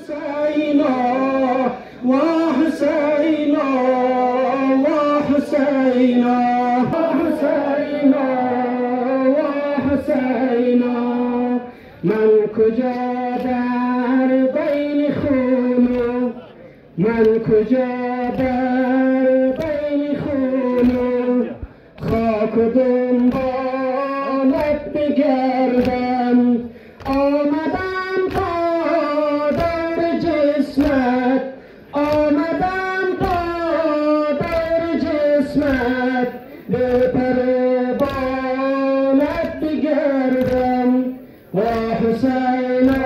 حسینا و حسینا و حسینا حسینا و حسینا من کجا در بین خونو من کجا در بین خونو خاک دنبالت بگردم آمدم تا در جسمت آمدم تا در جسمت به پر بالت بگردم و حسینا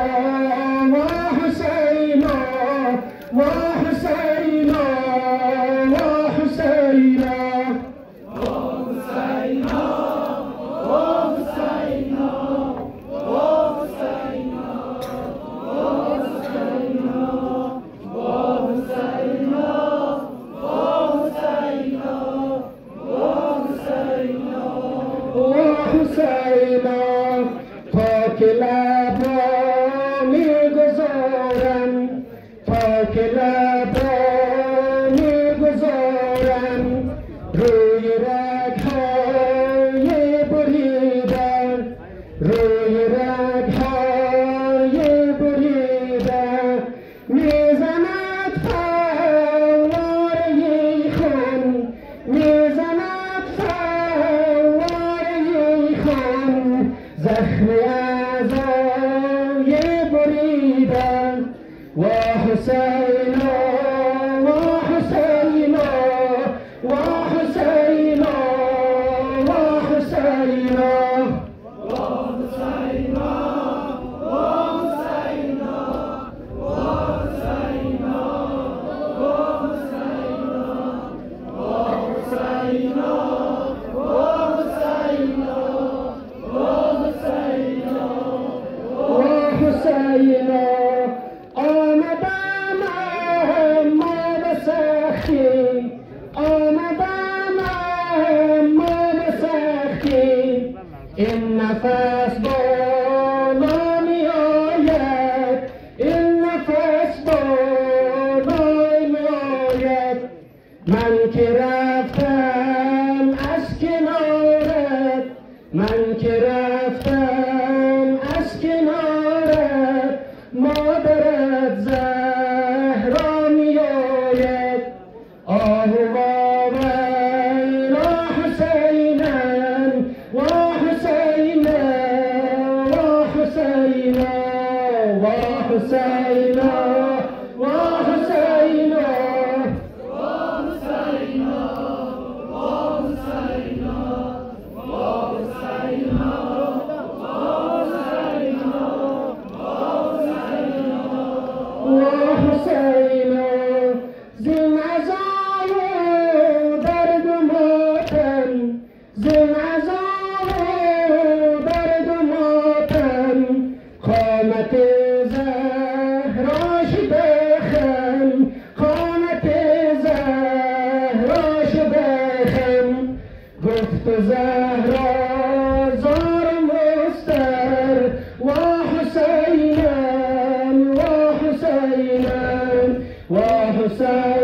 و حسینا و حسینا و حسینا حسینا تا که لبا میگذارم تا که لبا میگذارم روی رگهای بریدن روی رگهای بریدن میزند فواره خون میزند زخم اعضای بریدن و حسینا و حسینا و حسینا و حسینا و حسینا و حسینا و حسینا و حسینا و حسینا آمدم اما به سختی آمدم اما به سختی این نفس بالا می آید این نفس بالا می آید من که رفتم از کنارت من که رفتم از کنارت مادرت زهرا می آید آه و ویلا حسینا و حسینا و حسینا و حسینا و حسینا حسینا زین عذاب و درد و ماتم زین عذاب و درد و ماتم قامت زهراش بخم قامت زهراش بخم گفت زهرا زار مستر و حسینا و حسینا